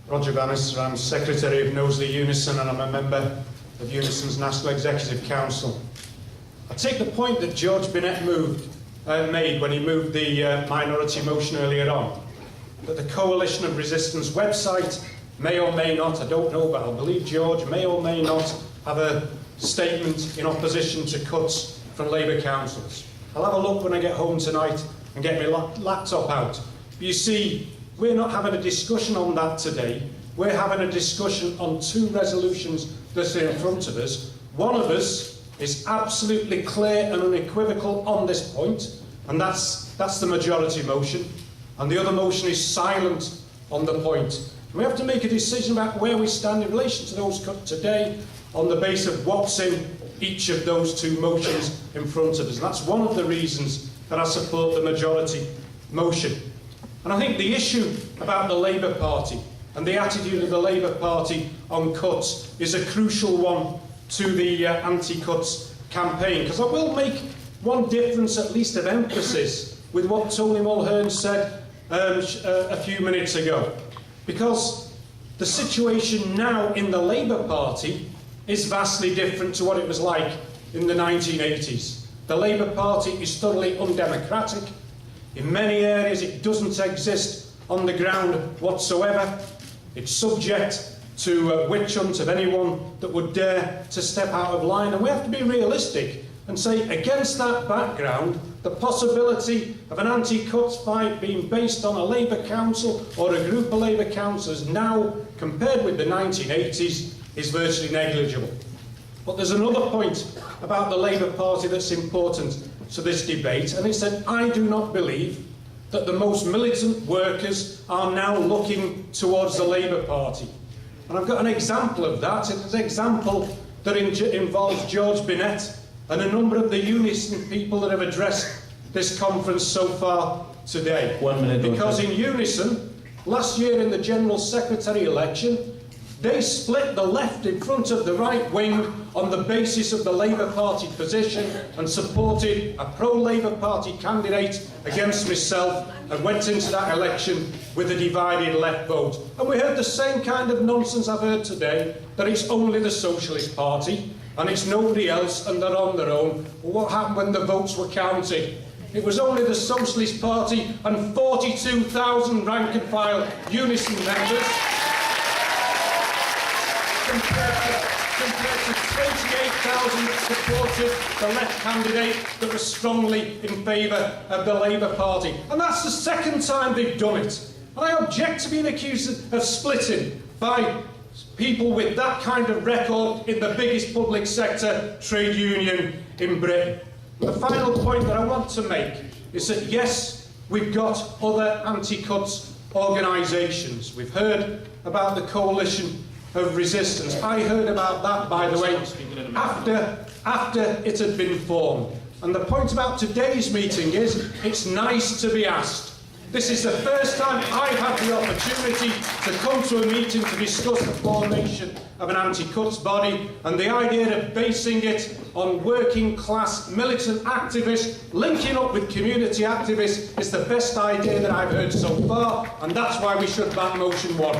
Roger Bannister. I'm Secretary of Knowsley Unison and I'm a member of Unison's National Executive Council. I take the point that George Binet made when he moved the minority motion earlier on, that the Coalition of Resistance website may or may not, I don't know, but I believe George may or may not have a statement in opposition to cuts from Labour councils. I'll have a look when I get home tonight and get my laptop out. But you see, we're not having a discussion on that today. We're having a discussion on two resolutions that are in front of us. One of us is absolutely clear and unequivocal on this point, and that's the majority motion. And the other motion is silent on the point. We have to make a decision about where we stand in relation to those cuts today on the basis of what's in each of those two motions in front of us. And that's one of the reasons that I support the majority motion. And I think the issue about the Labour Party and the attitude of the Labour Party on cuts is a crucial one to the anti-cuts campaign. Because I will make one difference, at least of emphasis, with what Tony Mulhern said a few minutes ago. Because the situation now in the Labour Party is vastly different to what it was like in the 1980s. The Labour Party is thoroughly undemocratic. In many areas it doesn't exist on the ground whatsoever. It's subject to witch hunt of anyone that would dare to step out of line. And we have to be realistic and say, against that background, the possibility of an anti-cuts fight being based on a Labour council or a group of Labour councillors now, compared with the 1980s, is virtually negligible. But there's another point about the Labour Party that's important to this debate, and it's that I do not believe that the most militant workers are now looking towards the Labour Party. And I've got an example of that. It's an example that involves George Binet and a number of the Unison people that have addressed this conference so far today. 1 minute. Because in Unison, last year in the General Secretary election, they split the left in front of the right wing on the basis of the Labour Party position and supported a pro-Labour Party candidate against myself and went into that election with a divided left vote. And we heard the same kind of nonsense I've heard today, that it's only the Socialist Party and it's nobody else and they're on their own. Well, what happened when the votes were counted? It was only the Socialist Party and 42,000 rank-and-file Unison members compared to 28,000 that supported the left candidate that was strongly in favour of the Labour Party. And that's the second time they've done it. And I object to being accused of splitting by people with that kind of record in the biggest public sector trade union in Britain. The final point that I want to make is that, yes, we've got other anti-cuts organisations. We've heard about the Coalition of Resistance. I heard about that, by the way, after it had been formed. And the point about today's meeting is, it's nice to be asked. This is the first time I've had the opportunity to come to a meeting to discuss the formation of an anti-cuts body, and the idea of basing it on working class militant activists linking up with community activists is the best idea that I've heard so far, and that's why we should back motion 1.